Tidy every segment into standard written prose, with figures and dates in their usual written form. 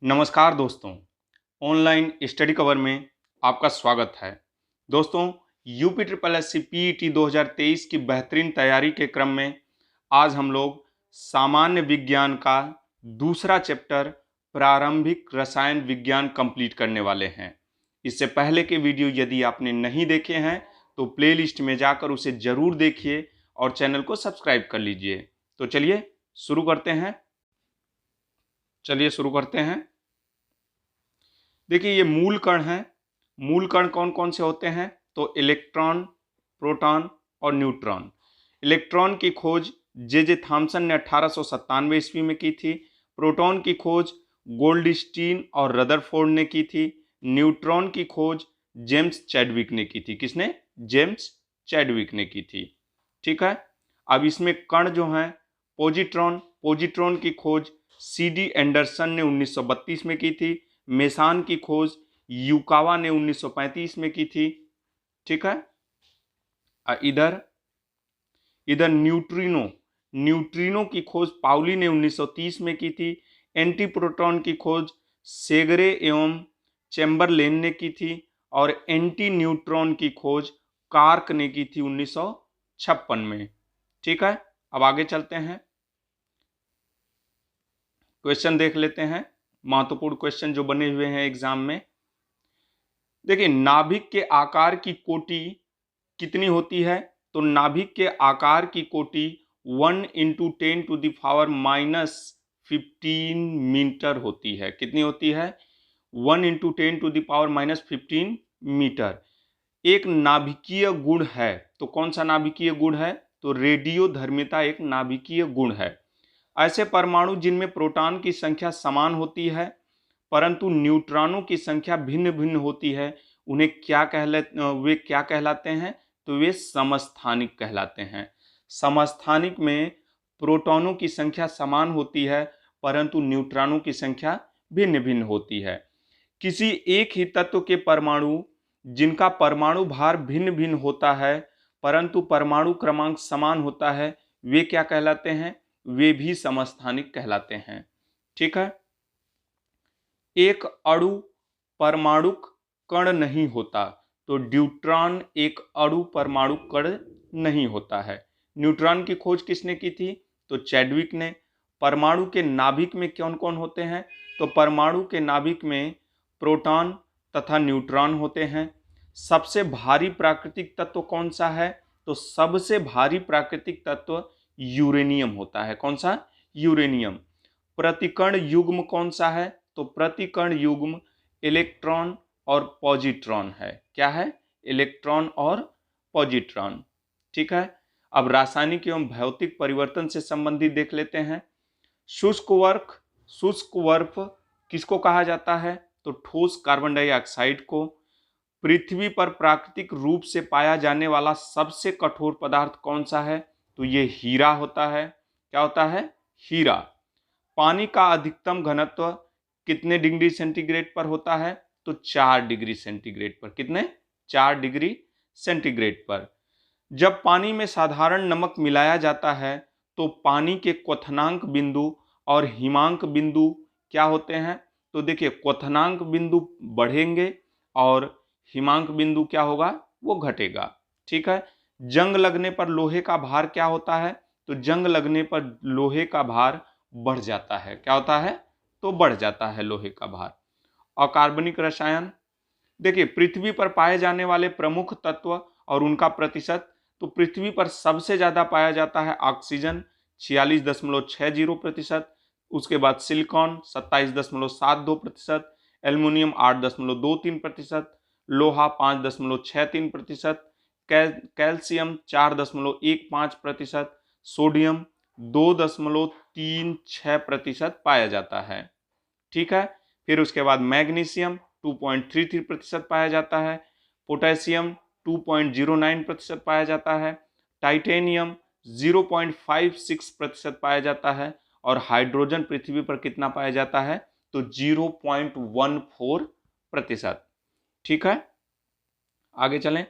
नमस्कार दोस्तों, online study cover में आपका स्वागत है। दोस्तों, UP triple S C PET 2023 की बेहतरीन तैयारी के क्रम में आज हम लोग सामान्य विज्ञान का दूसरा चैप्टर प्रारंभिक रसायन विज्ञान कंप्लीट करने वाले हैं। इससे पहले के वीडियो यदि आपने नहीं देखे हैं तो प्लेलिस्ट में जाकर उसे जरूर देखिए और चैनल को सब्सक्राइब कर लीजिए। तो चलिए शुरू करते हैं। देखिए, ये मूल कण हैं। मूल कण कौन कौन से होते हैं? तो इलेक्ट्रॉन, प्रोटॉन और न्यूट्रॉन। इलेक्ट्रॉन की खोज जे थॉम्सन ने 1897 ईस्वी में की थी। प्रोटॉन की खोज गोल्डस्टीन और रदरफोर्ड ने की थी। न्यूट्रॉन की खोज जेम्स चैडविक ने की थी। किसने? जेम्स चैडविक ने की थी। ठीक है। अब इसमें कण जो हैं पोजिट्रॉन की खोज CD एंडरसन ने 1932 में की थी। मेसान की खोज युकावा ने 1935 में की थी। ठीक है। इधर न्यूट्रिनो की खोज पाउली ने 1930 में की थी। एंटी प्रोटॉन की खोज सेगरे एवं चैम्बरलेन ने की थी और एंटी न्यूट्रॉन की खोज कार्क ने की थी 1956 में। ठीक है। अब आगे चलते हैं, क्वेश्चन देख लेते हैं। महत्वपूर्ण क्वेश्चन जो बने हुए हैं एग्जाम में। देखिए, नाभिक के आकार की कोटि कितनी होती है? तो नाभिक के आकार की कोटि 1 × 10⁻⁻15 मीटर होती है। कितनी होती है? 1 × 10⁻⁻15 मीटर। एक नाभिकीय गुण है, तो कौन सा नाभिकीय गुण है? तो रेडियोधर्मिता एक नाभिकीय गुण है। ऐसे परमाणु जिनमें प्रोटॉन की संख्या समान होती है परंतु न्यूट्रॉनों की संख्या भिन्न भिन्न होती है, वे क्या कहलाते हैं? तो वे समस्थानिक कहलाते हैं। समस्थानिक में प्रोटॉनों की संख्या समान होती है परंतु न्यूट्रॉनों की संख्या भिन्न भिन्न होती है। किसी एक ही तत्व के परमाणु जिनका परमाणु भार भिन्न भिन्न होता है परंतु परमाणु क्रमांक समान होता है, वे क्या कहलाते हैं? वे भी समस्थानिक कहलाते हैं। ठीक है। एक अणु परमाणुक कण नहीं होता, तो ड्यूट्रॉन एक अणु परमाणु कण नहीं होता है। न्यूट्रॉन की खोज किसने की थी? तो चैडविक ने। परमाणु के नाभिक में कौन कौन होते हैं? तो परमाणु के नाभिक में प्रोटॉन तथा न्यूट्रॉन होते हैं। सबसे भारी प्राकृतिक तत्व कौन सा है? तो सबसे भारी प्राकृतिक तत्व यूरेनियम होता है। कौन सा? यूरेनियम। प्रतिकण युग्म कौन सा है? तो प्रतिकण युग्म इलेक्ट्रॉन और पॉजिट्रॉन है। क्या है? इलेक्ट्रॉन और पॉजिट्रॉन। ठीक है। अब रासायनिक एवं भौतिक परिवर्तन से संबंधित देख लेते हैं। शुष्क बर्फ किसको कहा जाता है? तो ठोस कार्बन डाइऑक्साइड को। पृथ्वी पर प्राकृतिक रूप से पाया जाने वाला सबसे कठोर पदार्थ कौन सा है? तो ये हीरा होता है। क्या होता है? हीरा। पानी का अधिकतम घनत्व कितने डिग्री सेंटीग्रेड पर होता है? तो 4 डिग्री सेंटीग्रेड पर। कितने? 4 डिग्री सेंटीग्रेड पर। जब पानी में साधारण नमक मिलाया जाता है तो पानी के क्वथनांक बिंदु और हिमांक बिंदु क्या होते हैं? तो देखिए, क्वथनांक बिंदु बढ़ेंगे और हिमांक बिंदु क्या होगा? वो घटेगा। ठीक है। जंग लगने पर लोहे का भार क्या होता है? तो जंग लगने पर लोहे का भार बढ़ जाता है। क्या होता है? तो बढ़ जाता है लोहे का भार। अकार्बनिक रसायन। देखिए, पृथ्वी पर पाए जाने वाले प्रमुख तत्व और उनका प्रतिशत। तो पृथ्वी पर सबसे ज्यादा पाया जाता है ऑक्सीजन 46.60%, उसके बाद सिलिकॉन 27.72%, एल्युमिनियम 8.23%, लोहा 5.63%, कैल्शियम 4.15%, सोडियम 2.36% पाया जाता है। ठीक है। फिर उसके बाद मैग्नीशियम 2.33% पाया जाता है, पोटेशियम 2.09% पाया जाता है, टाइटेनियम 0.56% पाया जाता है और हाइड्रोजन पृथ्वी पर कितना पाया जाता है? तो 0.14%। ठीक है। आगे चलें।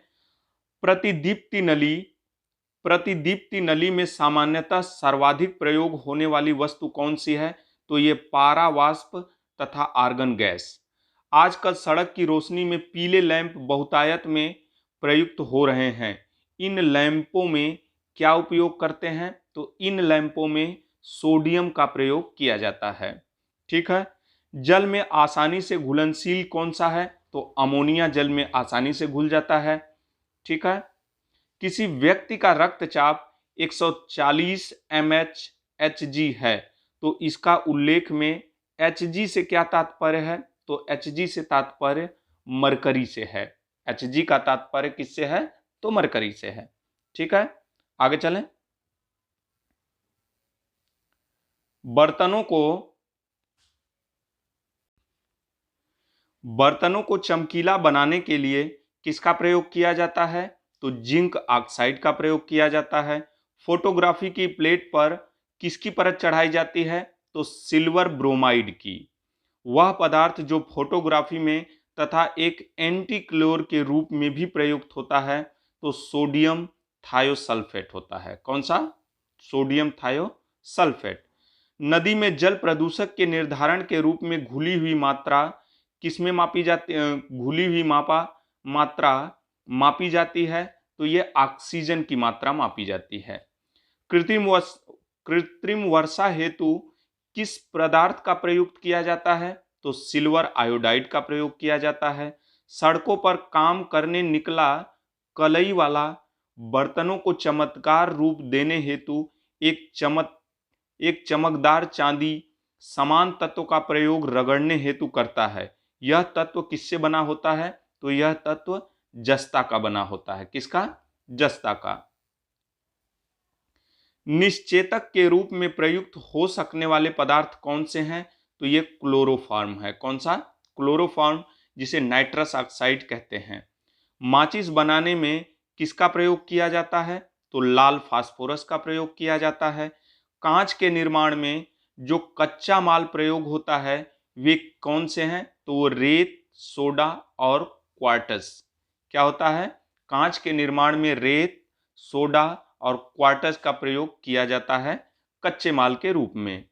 प्रतिदीप्ति नली में सामान्यतः सर्वाधिक प्रयोग होने वाली वस्तु कौन सी है? तो ये पारा वाष्प तथा आर्गन गैस। आजकल सड़क की रोशनी में पीले लैंप बहुतायत में प्रयुक्त हो रहे हैं। इन लैंपों में क्या उपयोग करते हैं? तो इन लैंपों में सोडियम का प्रयोग किया जाता है। ठीक है। जल में आसानी से घुलनशील कौन सा है? तो अमोनिया जल में आसानी से घुल जाता है। ठीक है। किसी व्यक्ति का रक्तचाप 140 mmHg है, तो इसका उल्लेख में Hg से क्या तात्पर्य है? तो Hg से तात्पर्य मरकरी से है। Hg का तात्पर्य किससे है? तो मरकरी से है। ठीक है, आगे चलें। बर्तनों को चमकीला बनाने के लिए किसका प्रयोग किया जाता है? तो जिंक ऑक्साइड का प्रयोग किया जाता है। फोटोग्राफी की प्लेट पर किसकी परत चढ़ाई जाती है? तो सिल्वर ब्रोमाइड की। वह पदार्थ जो फोटोग्राफी में तथा एक एंटी क्लोर के रूप में भी प्रयुक्त होता है, तो सोडियम थायोसल्फेट होता है। कौन सा? Sodium thiosulphate. नदी में जल प्रदूषक के निर्धारण के रूप में घुली हुई मात्रा किसमें मापी जाती, घुली हुई मात्रा मापी जाती है? तो ये ऑक्सीजन की मात्रा मापी जाती है। कृत्रिम वर्षा हेतु किस पदार्थ का प्रयोग किया जाता है? तो सिल्वर आयोडाइड का प्रयोग किया जाता है। सड़कों पर काम करने निकला कलई वाला बर्तनों को चमत्कार रूप देने हेतु एक चमकदार चांदी समान तत्व का प्रयोग रगड़ने हेतु करता है। यह तत्व किससे बना होता है? तो यह तत्व जस्ता का बना होता है। किसका? जस्ता का। निश्चेतक के रूप में प्रयुक्त हो सकने वाले पदार्थ कौन से हैं? तो ये क्लोरोफॉर्म है। कौन सा? क्लोरोफॉर्म, जिसे नाइट्रस ऑक्साइड कहते हैं। माचिस बनाने में किसका प्रयोग किया जाता है? तो लाल फास्फोरस का प्रयोग किया जाता है। कांच के निर्माण में जो कच्चा माल प्रयोग होता है वे कौन से हैं? तो वो रेत, सोडा और क्वार्टज। क्या होता है? कांच के निर्माण में रेत, सोडा और क्वार्टज का प्रयोग किया जाता है कच्चे माल के रूप में।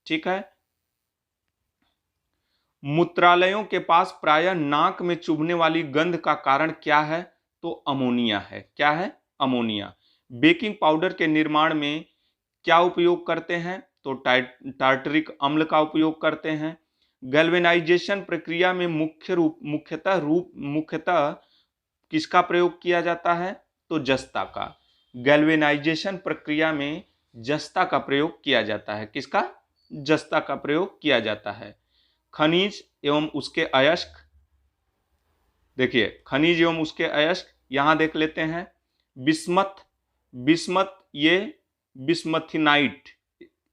ठीक है। मूत्रालयों के पास प्रायः नाक में चुभने वाली गंध का कारण क्या है? तो अमोनिया है। क्या है? अमोनिया। बेकिंग पाउडर के निर्माण में क्या उपयोग करते हैं? तो टार्टरिक अम्ल का उपयोग करते हैं। गैल्वेनाइजेशन प्रक्रिया में मुख्यतः किसका प्रयोग किया जाता है? तो जस्ता का। गैल्वेनाइजेशन प्रक्रिया में जस्ता का प्रयोग किया जाता है। किसका? जस्ता का प्रयोग किया जाता है। खनिज एवं उसके अयस्क, देखिए खनिज एवं उसके अयस्क यहां देख लेते हैं। बिस्मथ ये बिस्मथिनाइट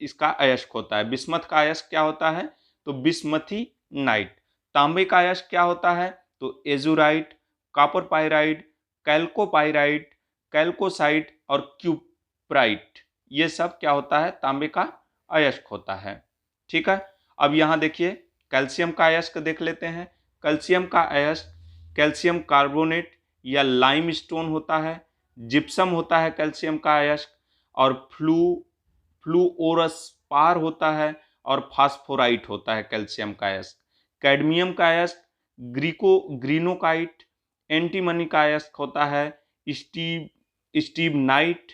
इसका अयस्क होता है। बिस्मथ का अयस्क क्या होता है? तो बिस्मथिनाइट। तांबे का अयस्क क्या होता है? तो एजुराइट, कॉपर पाइराइड, कैल्कोपाइराइड, कैल्कोसाइट और क्यूप्राइट, ये सब क्या होता है? तांबे का अयस्क होता है। ठीक है। अब यहां देखिए कैल्शियम का अयस्क देख लेते हैं। कैल्शियम का अयस्क कैल्शियम कार्बोनेट या लाइम स्टोन होता है। जिप्सम होता है कैल्शियम का अयस्क, और फ्लूओरस्पार होता है, और फास्फोराइट होता है कैल्शियम का अयस्क। कैडमियम का अयस्क ग्रीनोकाइट, एंटीमनी का अयस्क होता है स्टीबनाइट,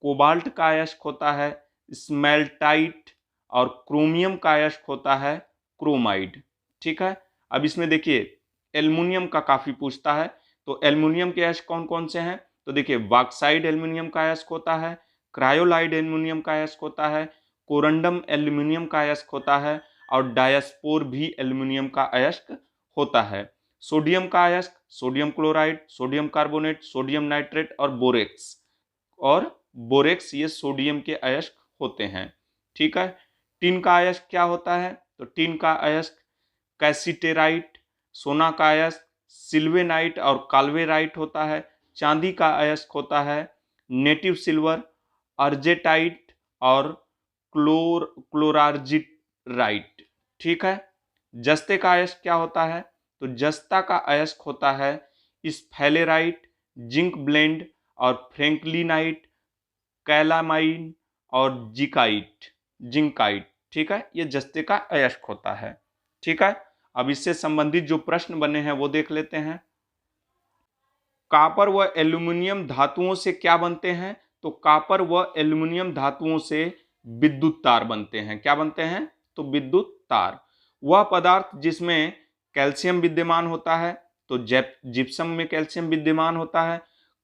कोबाल्ट का अयस्क होता है स्मेल्टाइट, और क्रोमियम का अयस्क होता है क्रोमाइड। ठीक है। अब इसमें देखिए एल्युमिनियम का काफी पूछता है, तो एल्युमिनियम के अयस्क कौन कौन से हैं? तो देखिए बॉक्साइड एल्युमिनियम का अयस्क होता है, क्रायोलाइड एल्युमिनियम का अयस्क होता है, कोरंडम एल्युमिनियम का अयस्क होता है, और डायस्पोर भी एल्युमिनियम का अयस्क होता है। सोडियम का अयस्क sodium chloride, sodium carbonate, sodium nitrate और बोरेक्स ये सोडियम के अयस्क होते हैं। ठीक है। टिन का अयस्क क्या होता है? तो टिन का अयस्क कैसिटेराइट, सोना का अयस्क सिल्वेनाइट और काल्वेराइट होता है। चांदी का अयस्क होता है नेटिव सिल्वर, अर्जेटाइट और क्लोरार्जिटराइट। ठीक है। जस्ते का अयस्क क्या होता है? तो जस्ता का अयस्क होता है स्फेलेराइट, जिंक ब्लेंड और फ्रैंकलिनाइट, कैलामाइन और जिंकाइट। ठीक है, ये जस्ते का अयस्क होता है। ठीक है, अब इससे संबंधित जो प्रश्न बने हैं वो देख लेते हैं। कॉपर व एल्यूमिनियम धातुओं से क्या बनते हैं? तो कॉपर व एल्यूमिनियम धातुओं से विद्युत तार बनते हैं। क्या बनते हैं? तो विद्युत तार। वह पदार्थ जिसमें कैल्शियम विद्यमान होता है, तो जिप्सम में कैल्शियम विद्यमान होता है।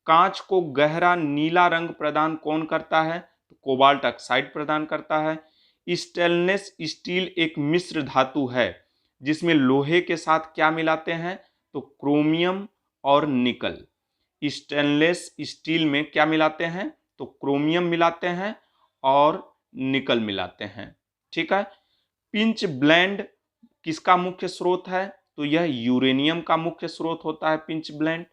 कांच को गहरा नीला रंग प्रदान कौन करता है? तो कोबाल्ट ऑक्साइड प्रदान करता है। स्टेनलेस स्टील एक मिश्र धातु है जिसमें लोहे के साथ क्या मिलाते हैं? तो क्रोमियम और निकल। स्टेनलेस स्टील में क्या मिलाते हैं? तो क्रोमियम मिलाते हैं और निकल मिलाते हैं। ठीक है, पिंच ब्लेंड किसका मुख्य स्रोत है? तो यह यूरेनियम का मुख्य स्रोत होता है पिंच ब्लेंड।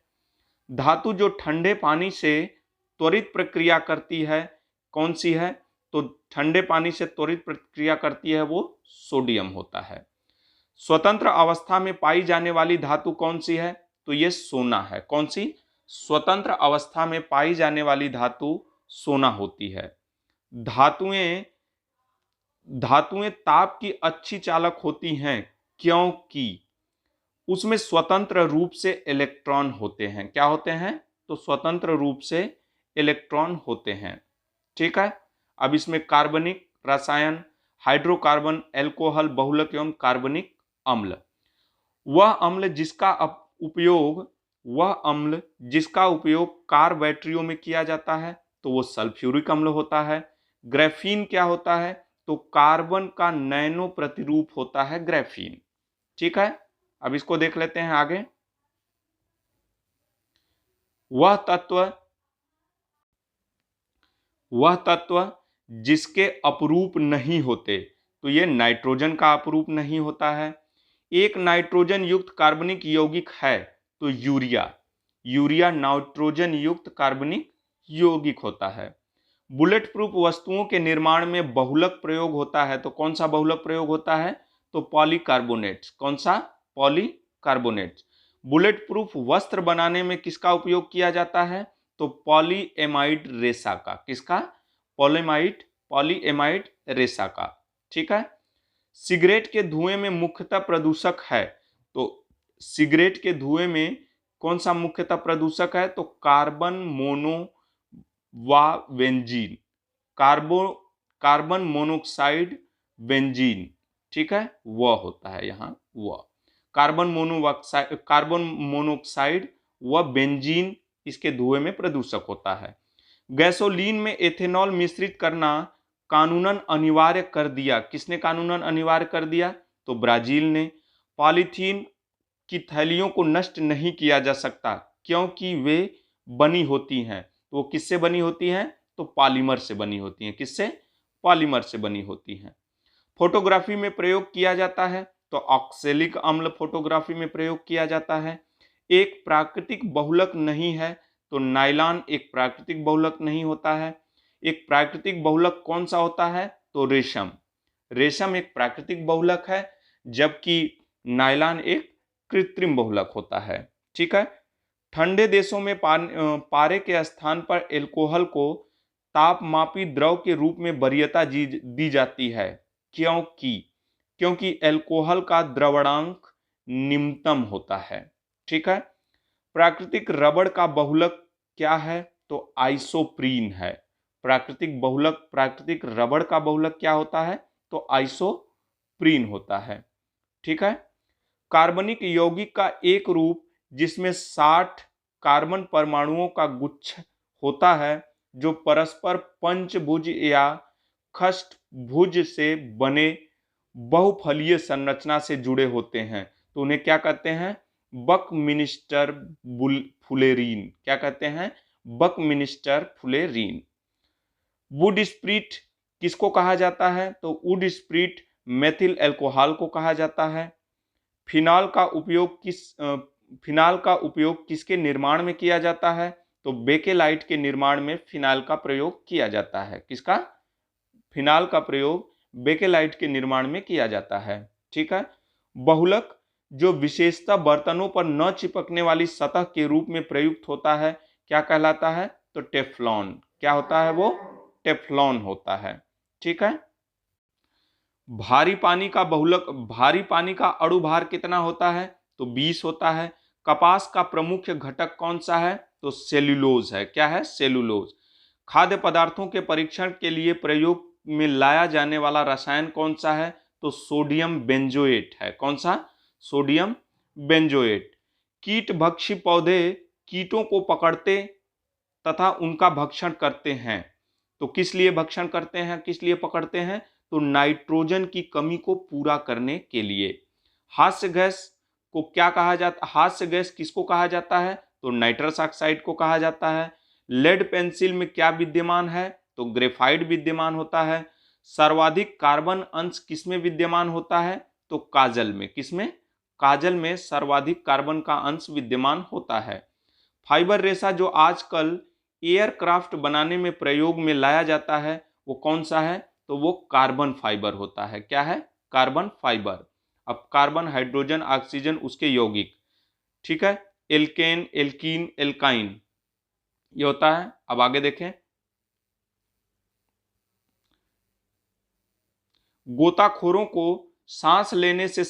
धातु जो ठंडे पानी से त्वरित प्रक्रिया करती है कौन सी है? तो ठंडे पानी से त्वरित प्रक्रिया करती है वो सोडियम होता है। स्वतंत्र अवस्था में पाई जाने वाली धातु कौन सी है? तो ये सोना है। कौन सी? स्वतंत्र अवस्था में पाई जाने वाली धातु सोना होती है। धातुएं धातुएं ताप की अच्छी चालक होती हैं क्योंकि उसमें स्वतंत्र रूप से इलेक्ट्रॉन होते हैं। क्या होते हैं? तो स्वतंत्र रूप से इलेक्ट्रॉन होते हैं। ठीक है, अब इसमें कार्बनिक रसायन, हाइड्रोकार्बन, एल्कोहल, बहुलक एवं कार्बनिक अम्ल। वह अम्ल जिसका उपयोग कार बैटरियों में किया जाता है तो वो सल्फ्यूरिक अम्ल होता है। ग्राफीन क्या होता है? तो कार्बन का नैनो प्रतिरूप होता है ग्राफीन। ठीक है, अब इसको देख लेते हैं आगे। वह तत्व जिसके अपरूप नहीं होते, तो ये नाइट्रोजन का अपरूप नहीं होता है। एक नाइट्रोजन युक्त कार्बनिक यौगिक है तो यूरिया नाइट्रोजन युक्त कार्बनिक यौगिक होता है। बुलेट प्रूफ वस्तुओं के निर्माण में बहुलक प्रयोग होता है तो कौन सा बहुलक प्रयोग होता है? तो पॉलीकार्बोनेट्स। कौन सा? पॉलीकार्बोनेट्स। बुलेट प्रूफ वस्त्र बनाने में किसका उपयोग किया जाता है? तो पॉलीएमाइड रेशा का। किसका? पॉलीएमाइड रेशा का। ठीक है, सिगरेट के धुएं में मुख्यतः प्रदूषक है, तो सिगरेट के धुएं में कौन सा मुख्यतः प्रदूषक है? तो कार्बन मोनो व बेंजीन, कार्बन मोनोऑक्साइड बेंजीन। ठीक है, वह होता है यहाँ वह कार्बन मोनोऑक्साइड व बेंजीन इसके धुएं में प्रदूषक होता है। गैसोलीन में एथेनॉल मिश्रित करना कानूनन अनिवार्य कर दिया। किसने कानूनन अनिवार्य कर दिया? तो ब्राजील ने। पॉलीथीन की थैलियों को नष्ट नहीं किया जा सकता क्योंकि वे बनी होती हैं, तो वो किससे बनी होती हैं? तो पॉलीमर से बनी होती हैं। किससे? पॉलीमर से बनी होती हैं। फोटोग्राफी में प्रयोग किया जाता है तो ऑक्सैलिक अम्ल फोटोग्राफी में प्रयोग किया जाता है। एक प्राकृतिक बहुलक नहीं है तो नायलॉन एक प्राकृतिक बहुलक नहीं होता है। एक प्राकृतिक बहुलक कौन सा होता है? तो रेशम एक प्राकृतिक बहुलक है जबकि नायलॉन एक कृत्रिम बहुलक होता है। ठीक है, ठंडे देशों में पारे के स्थान पर एल्कोहल को तापमापी द्रव के रूप में वरीयता दी जाती है क्योंकि एल्कोहल का द्रवणांक निम्नतम होता है। ठीक है, प्राकृतिक रबड़ का बहुलक क्या है? तो आइसोप्रीन है। प्राकृतिक रबड़ का बहुलक क्या होता है? तो आइसोप्रीन होता है। ठीक है, कार्बनिक यौगिक का एक रूप जिसमें 60 कार्बन परमाणुओं का गुच्छ होता है जो परस्पर पंचभुज या षष्ठभुज से बने बहुफलीय संरचना से जुड़े होते हैं, तो उन्हें क्या कहते हैं? बकमिनिस्टर फुलेरीन। क्या कहते हैं? बकमिनिस्टर फुलेरीन। वुड स्प्रिट किसको कहा जाता है? तो वुड स्प्रिट मेथिल अल्कोहल को कहा जाता है। फिनाल का उपयोग किसके निर्माण में किया जाता है? तो बेकेलाइट के निर्माण में फिनाल का प्रयोग किया जाता है। किसका? फिनाल का प्रयोग बेकेलाइट के निर्माण में किया जाता है। ठीक है, बहुलक जो विशेषतः बर्तनों पर न चिपकने वाली सतह के रूप में प्रयुक्त होता है क्या कहलाता है? तो टेफ्लॉन। क्या होता है वो? टेफ्लॉन होता है। ठीक है, भारी पानी का अणुभार कितना होता है? तो 20 होता है। कपास का प्रमुख घटक कौन सा है? तो सेल्यूलोज है। क्या है? सेल्यूलोज। खाद्य पदार्थों के परीक्षण के लिए प्रयोग में लाया जाने वाला रसायन कौन सा है? तो सोडियम बेंजोएट है। कौन सा? Sodium benzoate. कीटभक्षी पौधे कीटों को पकड़ते तथा उनका भक्षण करते हैं। तो किस लिए भक्षण करते हैं, किस लिए पकड़ते हैं? तो नाइट्रोजन की कमी को पूरा करने के लिए। हास्य गैस को क्या कहा जाता? हास्य गैस किसको कहा जाता है? तो नाइट्रस ऑक्साइड को कहा जाता है। लेड पेंसिल में क्या विद्यमान है? तो ग्रेफाइट विद्यमान होता है। सर्वाधिक कार्बन अंश किसमें विद्यमान होता है? तो काजल में। किसमें? काजल में सर्वाधिक कार्बन का अंश विद्यमान होता है। फाइबर रेशा जो आजकल एयरक्राफ्ट बनाने में प्रयोग में लाया जाता है वो कौन सा है? तो वो कार्बन फाइबर होता है। क्या है? Carbon fibre. अब कार्बन, हाइड्रोजन, ऑक्सीजन उसके यौगिक, ठीक है, एल्केन, एल्कीन, एल्काइन, ये होता है। अब आगे देखें, गोताखोरों को सांस लेने से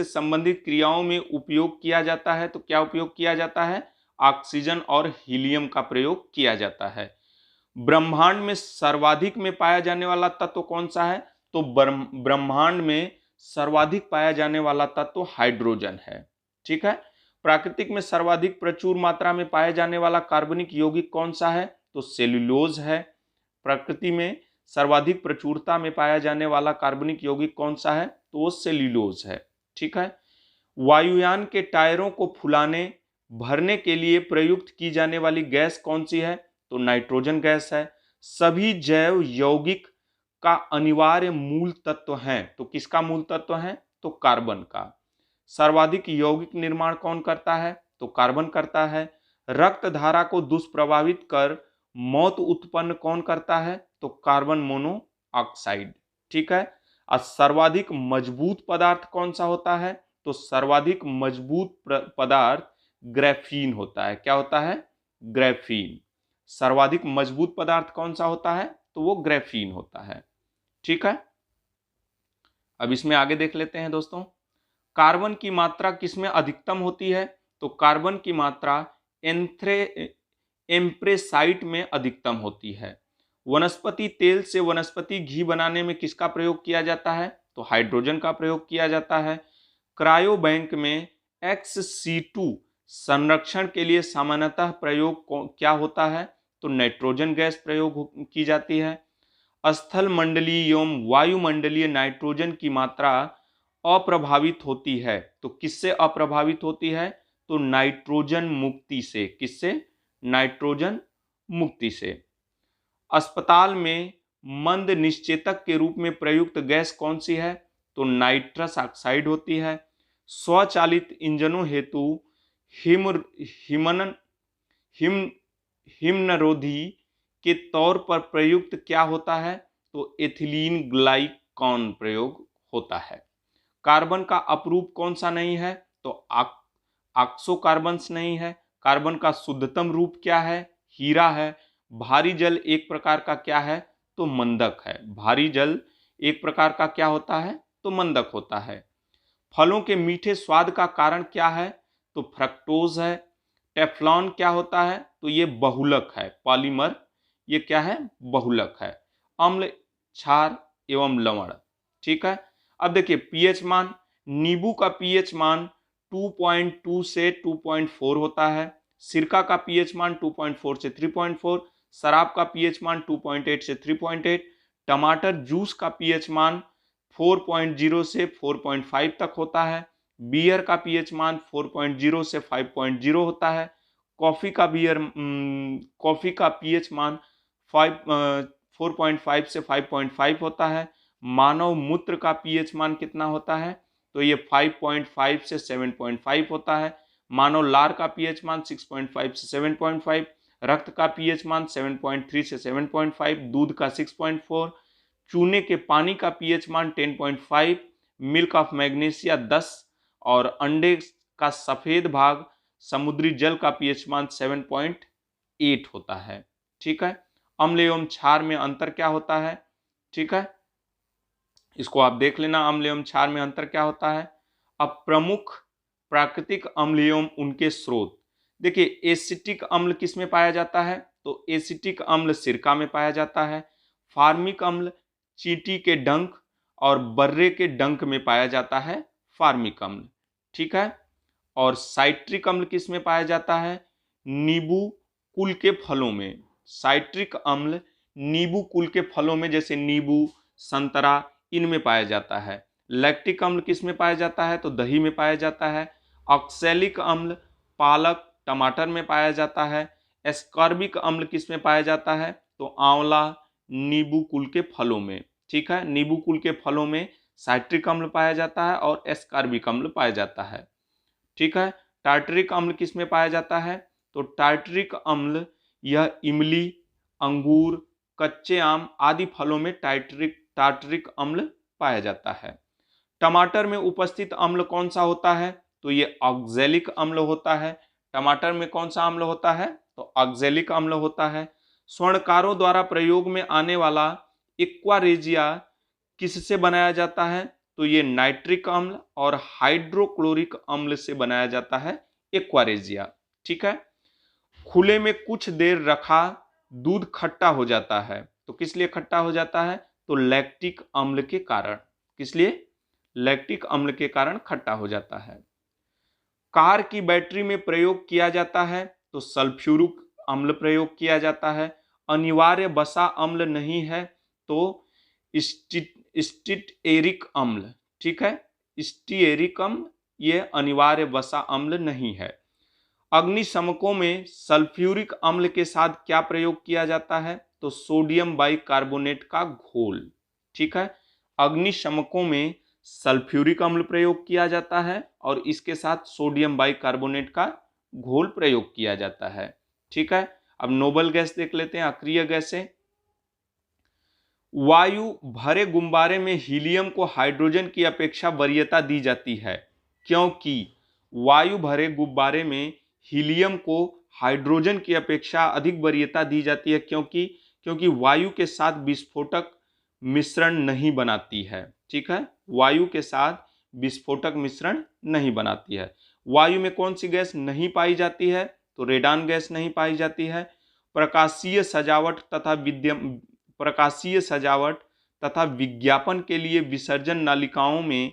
संबंधित क्रियाओं में उपयोग किया जाता है। तो क्या उपयोग किया जाता है? ऑक्सीजन और हीलियम का प्रयोग किया जाता है। ब्रह्मांड में सर्वाधिक में पाया जाने वाला तत्व कौन सा है? तो ब्रह्मांड में सर्वाधिक पाया जाने वाला तत्व हाइड्रोजन है। ठीक है। प्राकृतिक में सर्वाधिक प्रचुर मात्रा में पाया जाने वाला कार्बनिक यौगिक कौन सा है? तो सेल्यूलोज है। प्रकृति में सर्वाधिक प्रचुरता में पाया जाने वाला कार्बनिक यौगिक कौन सा है? तो वो सेल्यूलोज है। ठीक है। वायुयान के टायरों को फुलाने भरने के लिए प्रयुक्त की जाने वाली गैस कौन सी है? तो नाइट्रोजन गैस है। सभी जैव यौगिक का अनिवार्य मूल तत्व है। तो किसका मूल तत्व है? तो कार्बन का। सर्वाधिक यौगिक निर्माण कौन करता है? तो कार्बन करता है। रक्त धारा को दुष्प्रभावित कर मौत उत्पन्न कौन करता है? तो कार्बन मोनोऑक्साइड। ठीक है। और सर्वाधिक मजबूत पदार्थ कौन सा होता है? तो सर्वाधिक मजबूत पदार्थ ग्रेफीन होता है। क्या होता है? ग्रेफीन। सर्वाधिक मजबूत पदार्थ कौन सा होता है? तो वो ग्रेफीन होता है। ठीक है। अब इसमें आगे देख लेते हैं दोस्तों, कार्बन की मात्रा किसमें अधिकतम होती है? तो कार्बन की मात्रा एम्प्रेसाइट में अधिकतम होती है। वनस्पति तेल से वनस्पति घी बनाने में किसका प्रयोग किया जाता है? तो हाइड्रोजन का प्रयोग किया जाता है। क्रायो बैंक में XC2 संरक्षण के लिए सामान्यतः प्रयोग क्या होता है? तो नाइट्रोजन गैस प्रयोग की जाती है। स्थल मंडलीय एवं वायुमंडलीय नाइट्रोजन की मात्रा अप्रभावित होती है। तो किससे अप्रभावित होती है? तो नाइट्रोजन मुक्ति से। किससे? नाइट्रोजन मुक्ति से। अस्पताल में मंद निश्चेतक के रूप में प्रयुक्त गैस कौन सी है? तो नाइट्रस ऑक्साइड होती है। स्वचालित इंजनों हेतु हिमनरोधी के तौर पर प्रयुक्त क्या होता है? तो एथिलीन ग्लाइकॉन प्रयोग होता है। कार्बन का अपरूप कौन सा नहीं है? तो ऑक्सोकार्बन्स नहीं है। कार्बन का शुद्धतम रूप क्या है? हीरा है। भारी जल एक प्रकार का क्या है? तो मंदक है। भारी जल एक प्रकार का क्या होता है? तो मंदक होता है। फलों के मीठे स्वाद का कारण क्या है? तो फ्रक्टोज है। टेफ्लॉन क्या होता है? तो ये बहुलक है, पॉलीमर। ये क्या है? बहुलक है। अम्ल, क्षार एवं लवण। ठीक है। अब देखिए पीएच मान, नींबू का पीएच मान 2.2 से 2.4 होता है। सिरका का पीएच मान 2.4 से 3.4। शराब का पीएच मान 2.8 से 3.8। टमाटर जूस का पीएच मान 4.0 से 4.5 तक होता है। बियर का पीएच मान 4.0 से 5.0 होता है। कॉफी का पीएच मान 4.5 से 5.5 होता है। मानव मूत्र का पीएच मान कितना होता है? तो ये 5.5 से 7.5 होता है। मानव लार का पीएच मान 6.5 से 7.5। रक्त का पीएच मान 7.3 से 7.5। दूध का 6.4। चूने के पानी का पीएच मान 10.5। Milk of magnesia 10। और अंडे का सफेद भाग समुद्री जल का पीएच मान 7.8 होता है। ठीक है। अम्ल एवं क्षार में अंतर क्या होता है? ठीक है, इसको आप देख लेना। अम्ल एवं क्षार में अंतर क्या होता है। अब प्रमुख प्राकृतिक अम्ल एवं उनके स्रोत। देखिए एसिटिक अम्ल किस में पाया जाता है, तो एसिटिक अम्ल सिरका में पाया जाता है। फार्मिक अम्ल चींटी के डंक और बर्रे के डंक में पाया जाता है फार्मिक अम्ल, ठीक है। और साइट्रिक अम्ल किस में पाया जाता है, नींबू कुल के फलों में। साइट्रिक अम्ल नींबू कुल के फलों में, जैसे नींबू, संतरा, इनमें पाया जाता है। लैक्टिक अम्ल किस में पाया जाता है, तो दही में पाया जाता है। ऑक्सैलिक अम्ल पालक, टमाटर में पाया जाता है। एस्कॉर्बिक अम्ल किस में पाया जाता है, तो आंवला, नींबू कुल के फलों में, ठीक है। नींबू कुल के फलों में साइट्रिक अम्ल पाया जाता है और एस्कॉर्बिक अम्ल पाया जाता है, ठीक है। टार्टरिक अम्ल किस में पाया जाता है, तो टार्टरिक अम्ल यह इमली, अंगूर, कच्चे आम आदि फलों में टार्टरिक अम्ल पाया जाता है। टमाटर में उपस्थित अम्ल कौन सा होता है, तो ये ऑक्सैलिक अम्ल होता है। टमाटर में कौन सा अम्ल होता है, तो ऑक्सैलिक अम्ल होता है। स्वर्णकारों द्वारा प्रयोग में आने वाला एक्वारेजिया किससे बनाया जाता है, तो ये नाइट्रिक अम्ल और हाइड्रोक्लोरिक अम्ल से बनाया जाता है एक्वारेजिया, ठीक है। खुले में कुछ देर रखा दूध खट्टा हो जाता है, तो किस लिए खट्टा हो जाता है, तो लैक्टिक अम्ल के कारण। किस लिए, लैक्टिक अम्ल के कारण खट्टा हो जाता है। कार की बैटरी में प्रयोग किया जाता है, तो सल्फ्यूरिक अम्ल प्रयोग किया जाता है। अनिवार्य वसा अम्ल नहीं है, तो स्टीएरिक अम्ल, ठीक है। स्टीएरिक अम्ल ये अनिवार्य वसा अम्ल नहीं है। अग्निशमकों में सल्फ्यूरिक अम्ल के साथ क्या प्रयोग किया जाता है, तो सोडियम बाइकार्बोनेट का घोल, ठीक है। अग्निशमकों में सल्फ्यूरिक अम्ल प्रयोग किया जाता है और इसके साथ सोडियम बाइकार्बोनेट का घोल प्रयोग किया जाता है, ठीक है। अब नोबल गैस देख लेते हैं, अक्रिय गैसें। वायु भरे गुब्बारे में हीलियम को हाइड्रोजन की अपेक्षा वरीयता दी जाती है, क्योंकि वायु भरे गुब्बारे में हीलियम को हाइड्रोजन की अपेक्षा अधिक वरीयता दी जाती है, क्योंकि वायु के साथ विस्फोटक मिश्रण नहीं बनाती है, ठीक है। वायु के साथ विस्फोटक मिश्रण नहीं बनाती है। वायु में कौन सी गैस नहीं पाई जाती है, तो रेडान गैस नहीं पाई जाती है। प्रकाशीय सजावट तथा विज्ञापन के लिए विसर्जन नालिकाओं में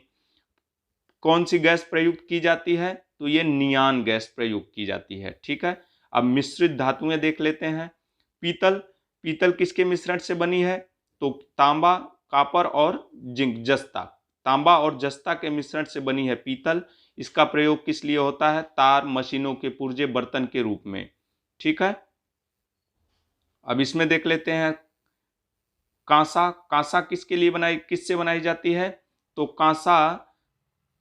कौन सी गैस प्रयुक्त की जाती है, तो ये नियान गैस प्रयुक्त की जाती है, ठीक है। अब मिश्रित धातुएं देख लेते हैं। पीतल किसके मिश्रण से बनी है, तो तांबा, कॉपर और जिंक, जस्ता। तांबा और जस्ता के मिश्रण से बनी है पीतल। इसका प्रयोग किस लिए होता है, तार, मशीनों के पुर्जे, बर्तन के रूप में, ठीक है। अब इसमें देख लेते हैं कांसा किससे बनाई जाती है, तो कांसा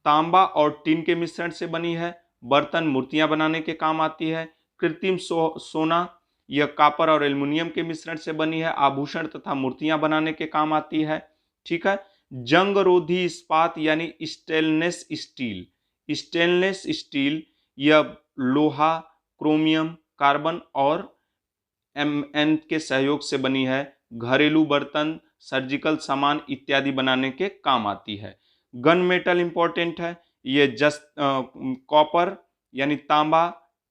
तांबा और टिन के मिश्रण से बनी है। बर्तन, मूर्तियां बनाने के काम आती है। कृत्रिम सोना यह कॉपर और एल्युमिनियम के मिश्रण से बनी है। आभूषण तथा मूर्तियां बनाने के काम आती है, ठीक है। जंगरोधी इस्पात यानी स्टेनलेस स्टील यह लोहा, क्रोमियम, कार्बन और Mn के सहयोग से बनी है। घरेलू बर्तन, सर्जिकल सामान इत्यादि बनाने के काम आती है। गन मेटल इंपॉर्टेंट है, ये कॉपर यानी तांबा,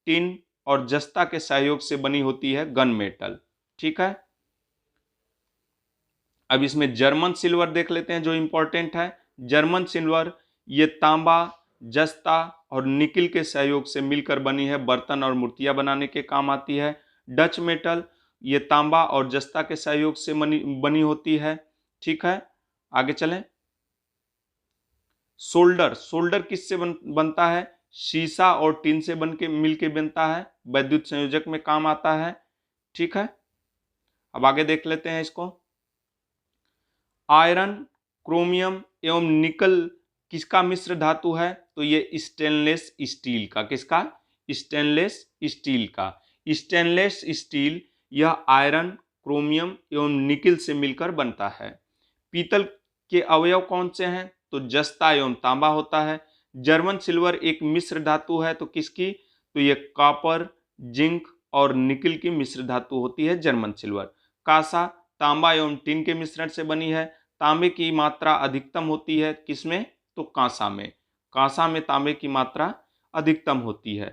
टिन और जस्ता के सहयोग से बनी होती है गन मेटल, ठीक है। अब इसमें जर्मन सिल्वर देख लेते हैं जो इंपॉर्टेंट है। जर्मन सिल्वर ये तांबा, जस्ता और निकिल के सहयोग से मिलकर बनी है, बर्तन और मूर्तियां बनाने के काम आती है। डच मेटल ये तांबा और जस्ता के सहयोग से बनी होती है, ठीक है। आगे चलें। सोल्डर किससे बनता है, शीशा और टिन से मिलके बनता है, वैद्युत संयोजक में काम आता है, ठीक है। अब आगे देख लेते हैं इसको। आयरन, क्रोमियम एवं निकल किसका मिश्र धातु है, तो ये स्टेनलेस स्टील का। किसका, स्टेनलेस स्टील का। स्टेनलेस स्टील यह आयरन, क्रोमियम एवं निकिल से मिलकर बनता है। पीतल के अवयव कौन से हैं, तो जस्ता एवं तांबा होता है। जर्मन सिल्वर एक मिश्र धातु है, तो किसकी, तो ये कॉपर, जिंक और निकिल की मिश्र धातु होती है जर्मन सिल्वर। कांसा तांबा एवं टिन के मिश्रण से बनी है। तांबे की मात्रा अधिकतम होती है किसमें? तो कांसा में। कांसा में तांबे की मात्रा अधिकतम होती है।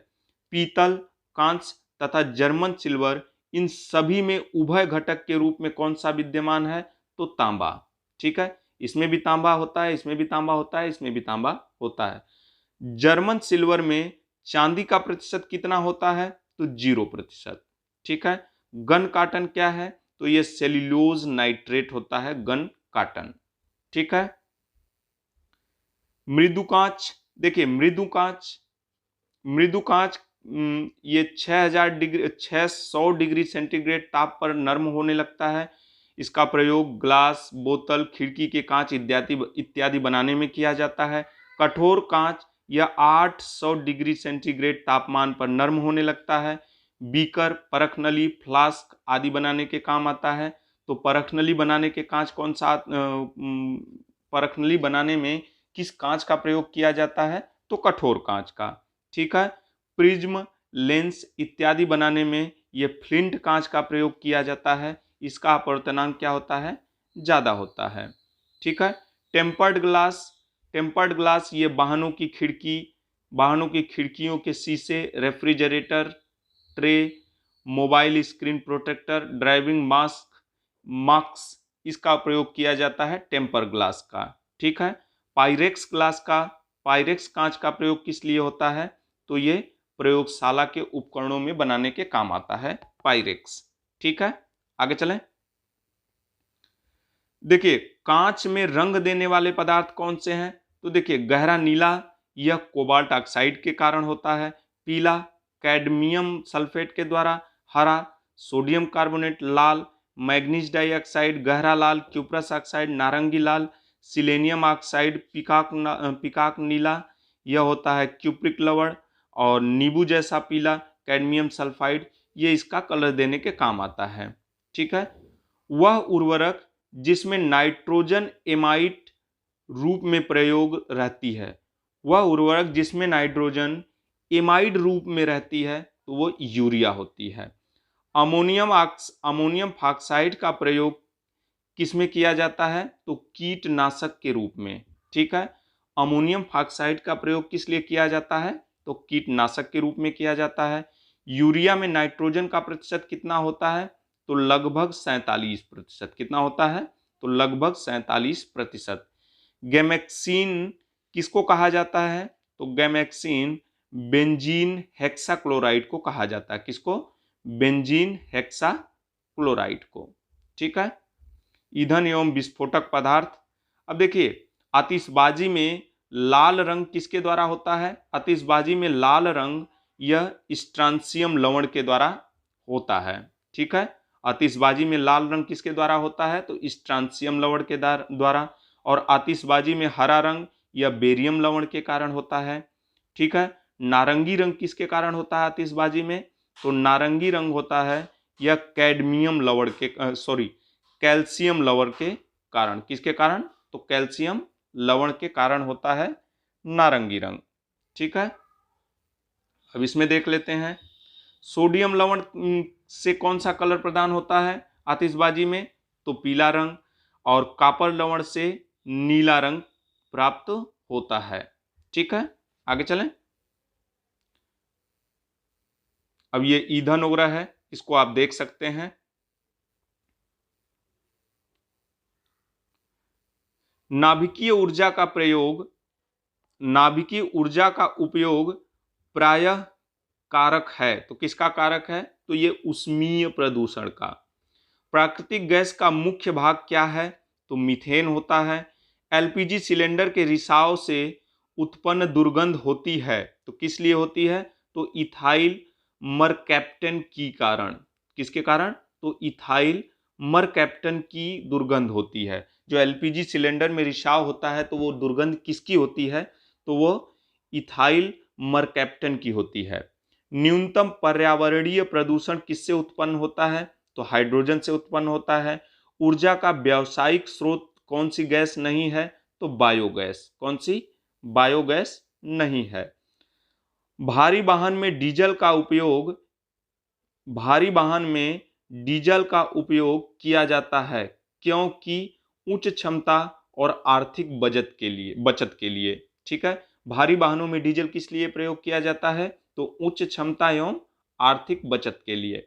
पीतल, कांस्य तथा जर्मन सिल्वर, इन सभी में उभय घटक के रूप में कौन सा विद्यमान है? तो तांबा। ठीक है, इसमें भी तांबा होता है, इसमें भी तांबा होता है, इसमें भी तांबा होता है। जर्मन सिल्वर में चांदी का प्रतिशत कितना होता है? तो 0%। ठीक है। गन काटन क्या है? तो ये सेल्यूलोज नाइट्रेट होता है, गन काटन। ठीक है। मृदुकांच, देखिए मृदुकांच ये 600 डिग्री सेंटीग्रेड ताप पर नर्म होने लगता है। इसका प्रयोग ग्लास, बोतल, खिड़की के कांच इत्यादि बनाने में किया जाता है। कठोर कांच यह 800 डिग्री सेंटीग्रेड तापमान पर नर्म होने लगता है। बीकर, परखनली, फ्लास्क आदि बनाने के काम आता है। तो परखनली बनाने के कांच कौन सा? परखनली बनाने में किस कांच का प्रयोग किया जाता है? तो कठोर कांच का। ठीक है। प्रिज्म, लेंस इत्यादि बनाने में ये फ्लिंट कांच का प्रयोग किया जाता है। इसका अपवर्तनांक क्या होता है? ज्यादा होता है। ठीक है। टेम्पर्ड ग्लास ये वाहनों की खिड़कियों के शीशे, refrigerator, tray, mobile screen protector, driving mask इसका प्रयोग किया जाता है टेम्पर ग्लास का। ठीक है। पाइरेक्स कांच का प्रयोग किस लिए होता है? तो ये प्रयोगशाला के उपकरणों में बनाने के काम आता है पाइरेक्स। ठीक है, आगे चलें। देखिए कांच में रंग देने वाले पदार्थ कौन से हैं? तो देखिए गहरा नीला यह कोबाल्ट ऑक्साइड के कारण होता है। पीला कैडमियम सल्फेट के द्वारा। हरा सोडियम कार्बोनेट। लाल मैग्नीज डाइऑक्साइड। गहरा लाल क्यूप्रस ऑक्साइड। नारंगी लाल सिलेनियम ऑक्साइड। पिकाक नीला यह होता है क्यूप्रिक लवण। और नींबू जैसा पीला कैडमियम सल्फाइड, ये इसका कलर देने के काम आता है। ठीक है। वह उर्वरक जिसमें नाइट्रोजन एमाइड रूप में प्रयोग रहती है, वह उर्वरक जिसमें नाइट्रोजन एमाइड रूप में रहती है तो वो यूरिया होती है। अमोनियम ऑक्साइड का प्रयोग किसमें किया जाता है? तो कीटनाशक के रूप में। ठीक है। अमोनियम ऑक्साइड का प्रयोग किस लिए किया जाता है? तो कीटनाशक के रूप में किया जाता है। यूरिया में नाइट्रोजन का प्रतिशत कितना होता है? तो लगभग 47%। कितना होता है? तो लगभग 47%। गैमेक्सिन किसको कहा जाता है? तो गैमेक्सिन बेंजीन हेक्साक्लोराइड को कहा जाता है। किसको? बेंजीन हेक्साक्लोराइड को। ठीक है। ईंधन एवं विस्फोटक पदार्थ। अब देखिए आतिशबाजी में लाल रंग किसके द्वारा होता है? आतिशबाजी में लाल रंग यह स्ट्रांसियम लवण के द्वारा होता है। ठीक है। आतिशबाजी में लाल रंग किसके द्वारा होता है? तो स्ट्रांसियम लवण के द्वारा। और आतिशबाजी में हरा रंग यह बेरियम लवण के कारण होता है। ठीक है। नारंगी रंग किसके कारण होता है आतिशबाजी में? तो नारंगी रंग होता है यह कैडमियम लवण के कैल्शियम लवण के कारण। किसके कारण? तो कैल्शियम लवण के कारण होता है नारंगी रंग। ठीक है। अब इसमें देख लेते हैं सोडियम लवण से कौन सा कलर प्रदान होता है आतिशबाजी में? तो पीला रंग। और कॉपर लवण से नीला रंग प्राप्त होता है। ठीक है, आगे चलें। अब ये ईंधन वगैरह है, इसको आप देख सकते हैं। नाभिकीय ऊर्जा का उपयोग प्रायः कारक है। तो किसका कारक है? तो ये ऊष्मीय प्रदूषण का। प्राकृतिक गैस का मुख्य भाग क्या है? तो मीथेन होता है। एलपीजी सिलेंडर के रिसाव से उत्पन्न दुर्गंध होती है, तो किस लिए होती है? तो इथाइल मरकैप्टन की कारण। किसके कारण? तो इथाइल मरकैप्टन की दुर्गंध होती है। जो एलपीजी सिलेंडर में रिसाव होता है तो वो दुर्गंध किसकी होती है? तो वो इथाइल मरकैप्टन की होती है। न्यूनतम पर्यावरणीय प्रदूषण किससे उत्पन्न होता है? तो हाइड्रोजन से उत्पन्न होता है। ऊर्जा का व्यावसायिक स्रोत कौन सी गैस नहीं है? तो बायोगैस। कौन सी? बायोगैस नहीं है। भारी वाहन में डीजल का उपयोग किया जाता है? क्योंकि उच्च क्षमता और आर्थिक बचत के लिए। ठीक है, भारी वाहनों में डीजल किस लिए प्रयोग किया जाता है? तो उच्च क्षमता एवं आर्थिक बचत के लिए।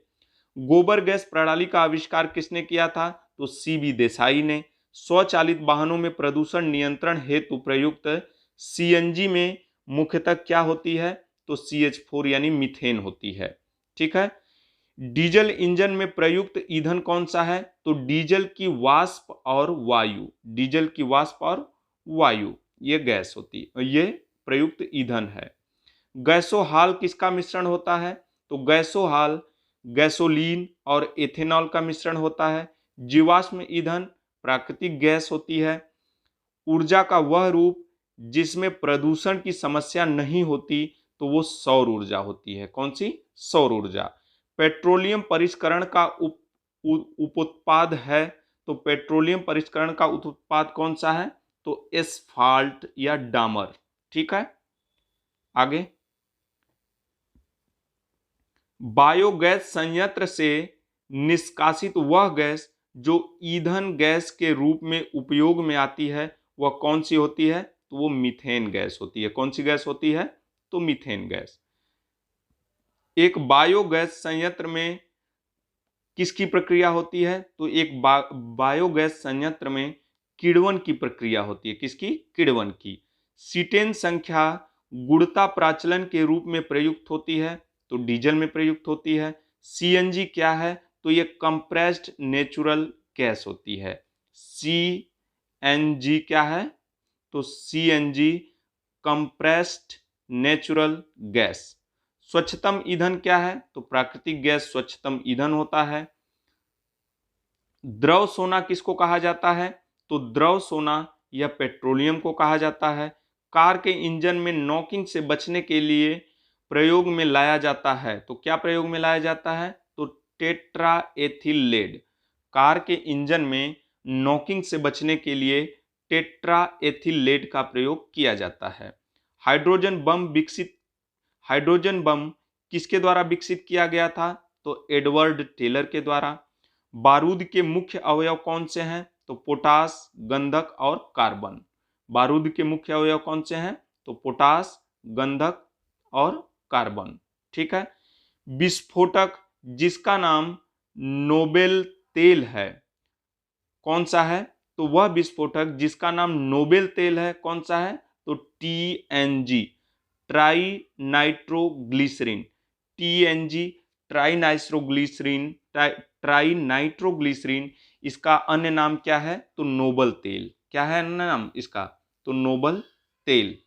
गोबर गैस प्रणाली का आविष्कार किसने किया था? तो सीबी देसाई ने। स्वचालित वाहनों में प्रदूषण नियंत्रण हेतु प्रयुक्त सीएनजी में मुख्यतः क्या होती है? तो CH4 यानी मीथेन होती है। ठीक है, डीजल इंजन में प्रयुक्त ईंधन कौन सा है? तो डीजल की वाष्प और वायु। डीजल की वाष्प और वायु ये गैस होती है, ये प्रयुक्त ईंधन है। गैसोहाल किसका मिश्रण होता है? तो गैसोहाल गैसोलीन और एथेनॉल का मिश्रण होता है। जीवाश्म ईंधन प्राकृतिक गैस होती है। ऊर्जा का वह रूप जिसमें प्रदूषण की समस्या नहीं होती तो वो सौर ऊर्जा होती है। कौन सी? सौर ऊर्जा। पेट्रोलियम परिष्करण का उपोत्पाद है, तो पेट्रोलियम परिष्करण का उत्पाद कौन सा है? तो एस्फाल्ट या डामर। ठीक है, आगे। बायोगैस संयंत्र से निष्कासित वह गैस जो ईंधन गैस के रूप में उपयोग में आती है वह कौन सी होती है? तो वो मीथेन गैस होती है। कौन सी गैस होती है? तो मीथेन गैस। एक बायोगैस संयंत्र में किसकी प्रक्रिया होती है? तो एक बायोगैस संयंत्र में किण्वन की प्रक्रिया होती है। किसकी? किण्वन की। सीटेन संख्या गुणता प्राचलन के रूप में प्रयुक्त होती है, तो डीजल में प्रयुक्त होती है। सीएनजी क्या है? तो ये कंप्रेस्ड नेचुरल गैस होती है। सीएनजी क्या है? तो सीएनजी कंप्रेस्ड नेचुरल गैस। स्वच्छतम ईंधन क्या है? तो प्राकृतिक गैस स्वच्छतम ईंधन होता है। द्रव सोना किसको कहा जाता है? तो द्रव सोना या पेट्रोलियम को कहा जाता है। कार के इंजन में नॉकिंग से बचने के लिए प्रयोग में लाया जाता है, तो क्या प्रयोग में लाया जाता है? तो टेट्रा एथिल लेड। कार के इंजन में नॉकिंग से बचने के लिए टेट्रा एथिल लेड का प्रयोग किया जाता है। हाइड्रोजन बम किसके द्वारा विकसित किया गया था? तो एडवर्ड टेलर के द्वारा। बारूद के मुख्य अवयव कौन से हैं? तो पोटास, गंधक और कार्बन। बारूद के मुख्य अवयव कौन से हैं? तो पोटास, गंधक और कार्बन। ठीक है, विस्फोटक जिसका नाम नोबेल तेल है कौन सा है? तो वह विस्फोटक जिसका नाम नोबेल तेल है कौन सा है? तो TNG, tri nitroglycerin. TNG tri nitroglycerin, इसका अन्य नाम क्या है? तो नोबल तेल। क्या है अन्य नाम इसका? तो नोबल तेल।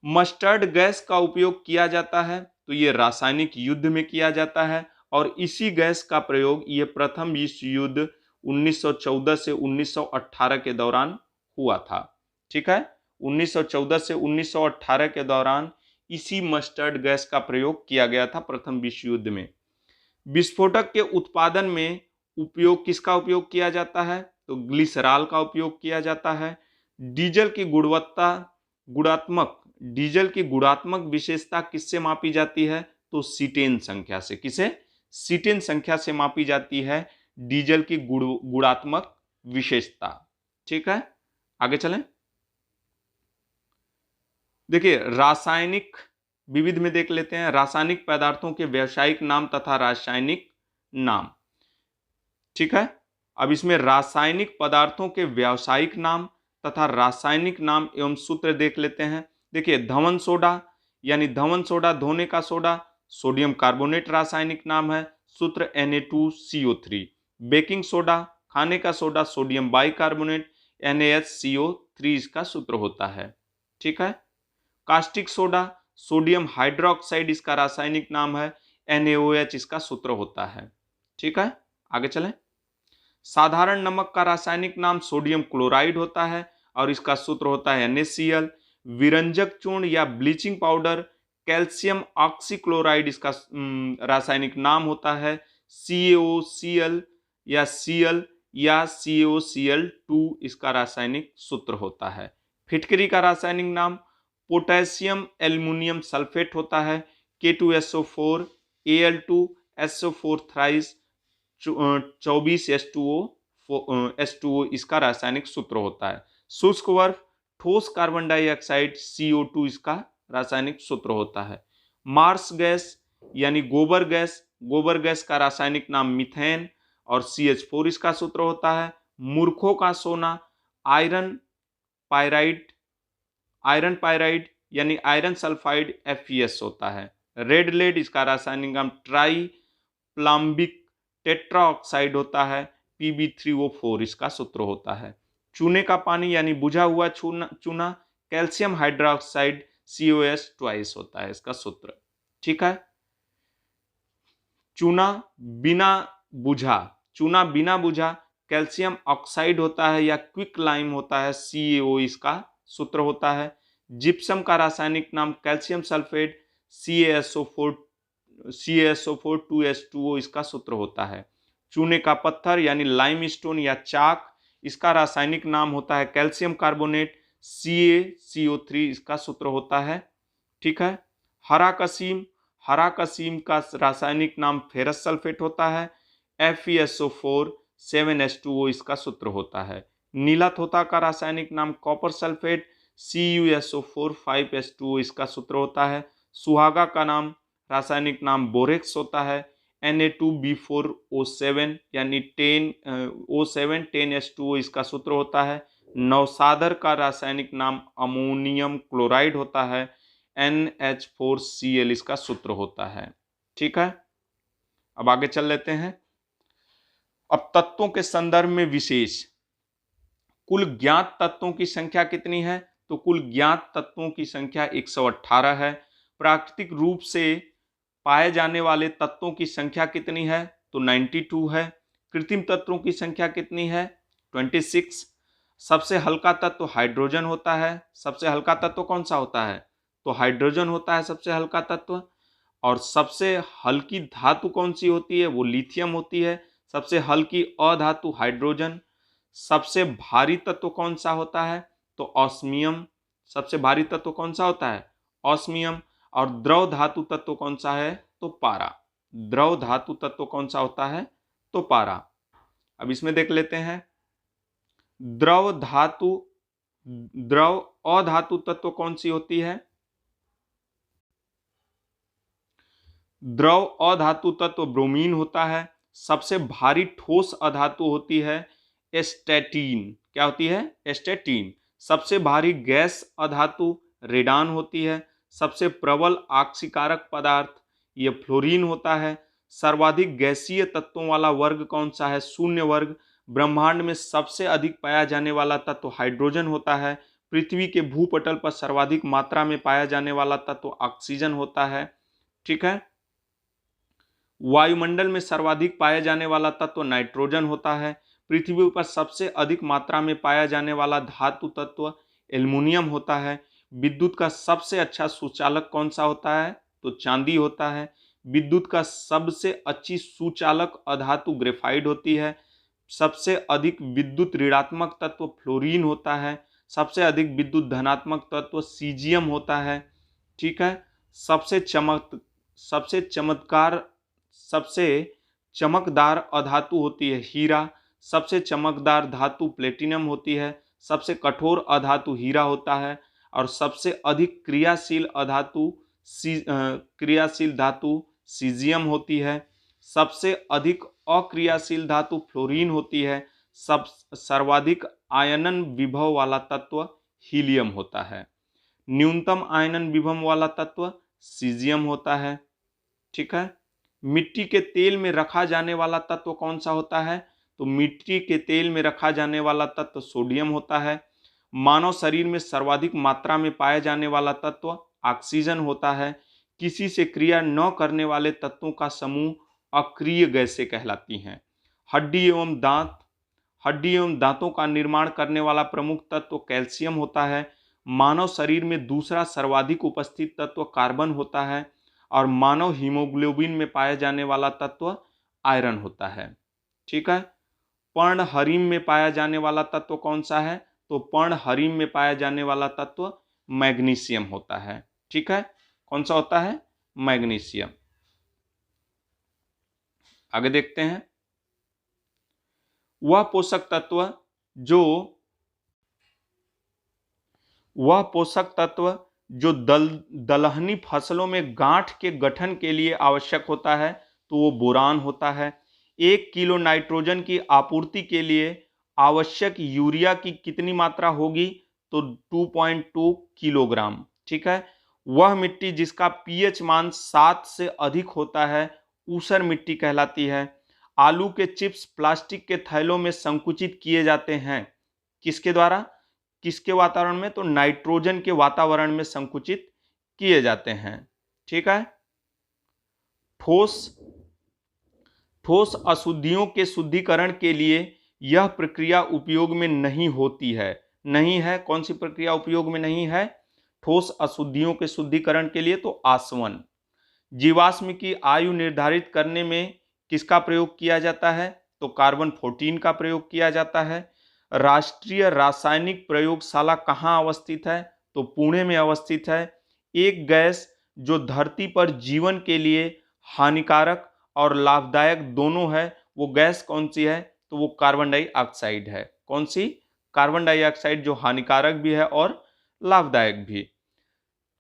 मस्टर्ड गैस का उपयोग किया जाता है, तो ये रासायनिक युद्ध में किया जाता है और इसी गैस का प्रयोग ये प्रथम विश्व युद्ध 1914 से 1918 के दौरान हुआ था। ठीक है, 1914 से 1918 के दौरान इसी मस्टर्ड गैस का प्रयोग किया गया था प्रथम विश्व युद्ध में। विस्फोटक के उत्पादन में उपयोग किसका उपयोग किया जाता है? तो ग्लिसरॉल का उपयोग किया जाता है। डीजल की गुणात्मक विशेषता किससे मापी जाती है? तो सीटेन संख्या से। किसे? सीटेन संख्या से मापी जाती है डीजल की गुणात्मक विशेषता। ठीक है, आगे चलें। देखिए, रासायनिक विविध में देख लेते हैं। रासायनिक पदार्थों के व्यावसायिक नाम तथा रासायनिक नाम। ठीक है, अब इसमें रासायनिक पदार्थों के व्यावसायिक नाम तथा रासायनिक नाम एवं सूत्र देख लेते हैं। देखिए, धवन सोडा यानी धवन सोडा धोने का सोडा, सोडियम कार्बोनेट रासायनिक नाम है, सूत्र Na2CO3। बेकिंग सोडा खाने का सोडा, सोडियम बाइकार्बोनेट NaHCO3 इसका सूत्र होता है। ठीक है, कास्टिक सोडा सोडियम हाइड्रोक्साइड इसका रासायनिक नाम है, NaOH इसका सूत्र होता है। ठीक है, आगे चलें। साधारण नमक का रासायनिक नाम सोडियम क्लोराइड होता है और इसका सूत्र होता है NaCl। विरंजक चूर्ण या ब्लीचिंग पाउडर कैल्शियम ऑक्सीक्लोराइड इसका रासायनिक नाम होता है CaOCl या Cl या CaOCl2 इसका रासायनिक सूत्र होता है। फिटकरी का रासायनिक नाम पोटेशियम एल्युमिनियम सल्फेट होता है, K2SO4 Al2SO4 थ्राइस। 24 H2O इसका रासायनिक सूत्र होता है। शुष्क बर्फ ठोस कार्बन डाइऑक्साइड CO2 इसका रासायनिक सूत्र होता है। मार्स गैस यानी गोबर गैस का रासायनिक नाम मीथेन और CH4 इसका सूत्र होता है। मूर्खों का सोना आयरन पायराइड यानी आयरन सल्फाइड FeS होता है। रेड लेड इसका रासायनिक नाम ट्राई प्लाम्बिक टेट्राऑक्साइड होता है। Pb3O4 इसका सूत्र होता है। चूने का पानी यानी बुझा हुआ चूना कैल्शियम हाइड्रोक्साइड COS ट्वाइस होता है इसका सूत्र। ठीक है। चूना बिना बुझा कैल्शियम ऑक्साइड होता है या क्विक लाइम होता है, CaO इसका सूत्र होता है। जिप्सम का रासायनिक नाम कैल्शियम सल्फेट CaSO4 2H2O इसका सूत्र होता है। चूने का पत्थर यानी लाइमस्टोन या चाक इसका रासायनिक नाम होता है कैल्शियम कार्बोनेट CaCO3 इसका सूत्र होता है। ठीक है। हरा कसीम का रासायनिक नाम फेरस सल्फेट होता है। FeSO4 7H2O इसका सूत्र होता है। नीला थोथा का रासायनिक नाम कॉपर सल्फेट CuSO4 5H2O इसका सूत्र होता है। सुहागा का रासायनिक नाम बोरेक्स होता है। Na2B4O7 यानी 10H2O इसका सूत्र होता है। नवसादर का रासायनिक नाम अमोनियम क्लोराइड होता है। NH4Cl इसका सूत्र होता है। ठीक है। अब आगे चल लेते हैं। अब तत्वों के संदर्भ में विशेष कुल ज्ञात तत्वों की संख्या कितनी है? तो कुल ज्ञात तत्वों की संख्या 118 है। प्राकृतिक रूप से पाए जाने वाले तत्वों की संख्या कितनी है? तो 92 है। कृत्रिम तत्वों की संख्या कितनी है? 26। सबसे हल्का तत्व हाइड्रोजन होता है। सबसे हल्का तत्व कौन सा होता है? तो हाइड्रोजन होता है सबसे हल्का तत्व। और सबसे हल्की धातु कौन सी होती है? वो लिथियम होती है। सबसे हल्की अधातु हाइड्रोजन। सबसे भारी तत्व कौन सा होता है? तो ऑस्मियम। सबसे भारी तत्व कौन सा होता है? ऑस्मियम। और द्रव धातु तत्व कौन सा है? तो पारा। द्रव धातु तत्व कौन सा होता है? तो पारा। अब इसमें देख लेते हैं। द्रव अधातु तत्व कौन सी होती है? द्रव अधातु तत्व ब्रोमीन होता है। सबसे भारी ठोस अधातु होती है एस्टेटीन। क्या होती है? एस्टेटीन। सबसे भारी गैस अधातु रेडान होती है। सबसे प्रबल आक्सीकारक पदार्थ ये फ्लोरीन होता है। सर्वाधिक गैसीय तत्वों वाला वर्ग कौन सा है? शून्य वर्ग। ब्रह्मांड में सबसे अधिक पाया जाने वाला तत्व हाइड्रोजन होता है। पृथ्वी के भूपटल पर सर्वाधिक मात्रा में पाया जाने वाला तत्व ऑक्सीजन होता है। ठीक है। वायुमंडल में सर्वाधिक पाया जाने वाला तत्व नाइट्रोजन होता है। पृथ्वी पर सबसे अधिक मात्रा में पाया जाने वाला धातु तत्व एल्युमिनियम होता है। विद्युत का सबसे अच्छा सुचालक कौन सा होता है? तो चांदी होता है। विद्युत का सबसे अच्छी सुचालक अधातु ग्रेफाइट होती है। सबसे अधिक विद्युत ऋणात्मक तत्व फ्लोरीन होता है। सबसे अधिक विद्युत धनात्मक तत्व सीजियम होता है। ठीक है। सबसे चमकदार अधातु होती है हीरा। सबसे चमकदार धातु प्लेटिनम होती है। सबसे कठोर अधातु हीरा होता है। और सबसे अधिक क्रियाशील धातु सीजियम होती है। सबसे अधिक अक्रियाशील धातु फ्लोरीन होती है। सर्वाधिक आयनन विभव वाला तत्व हीलियम होता है। न्यूनतम आयनन विभव वाला तत्व सीजियम होता है। ठीक है। मिट्टी के तेल में रखा जाने वाला तत्व कौन सा होता है? तो मिट्टी के तेल में रखा जाने वाला तत्व सोडियम होता है। मानव शरीर में सर्वाधिक मात्रा में पाया जाने वाला तत्व ऑक्सीजन होता है। किसी से क्रिया न करने वाले तत्वों का समूह अक्रिय गैसें कहलाती हैं। हड्डी एवं दांतों का निर्माण करने वाला प्रमुख तत्व कैल्शियम होता है। मानव शरीर में दूसरा सर्वाधिक उपस्थित तत्व कार्बन होता है। और मानव हीमोग्लोबिन में पाया जाने वाला तत्व आयरन होता है। ठीक है। पर्णहरिम में पाया जाने वाला तत्व कौन सा है? तो पर्णहरिम में पाया जाने वाला तत्व मैग्नीशियम होता है। ठीक है। कौन सा होता है? मैग्नीशियम। आगे देखते हैं। वह पोषक तत्व जो वह पोषक तत्व जो दलहनी फसलों में गांठ के गठन के लिए आवश्यक होता है, तो वो बोरान होता है। 1 किलो नाइट्रोजन की आपूर्ति के लिए आवश्यक यूरिया की कितनी मात्रा होगी, तो 2.2 किलोग्राम। ठीक है। वह मिट्टी जिसका पीएच मान 7 से अधिक होता है ऊसर मिट्टी कहलाती है। आलू के चिप्स प्लास्टिक के थैलों में संकुचित किए जाते हैं, किसके द्वारा, किसके वातावरण में, तो नाइट्रोजन के वातावरण में संकुचित किए जाते हैं। ठीक है। ठोस ठोस अशुद्धियों के शुद्धिकरण के लिए यह प्रक्रिया उपयोग में नहीं होती है। नहीं है, कौन सी प्रक्रिया उपयोग में नहीं है, ठोस अशुद्धियों के शुद्धिकरण के लिए, तो आसवन। जीवाश्म की आयु निर्धारित करने में किसका प्रयोग किया जाता है, तो कार्बन 14 का प्रयोग किया जाता है। राष्ट्रीय रासायनिक प्रयोगशाला कहाँ अवस्थित है, तो पुणे में अवस्थित है। एक गैस जो धरती पर जीवन के लिए हानिकारक और लाभदायक दोनों है, वो गैस कौन सी है, तो वो कार्बन डाइऑक्साइड है। कौन सी, कार्बन डाइऑक्साइड, जो हानिकारक भी है और लाभदायक भी।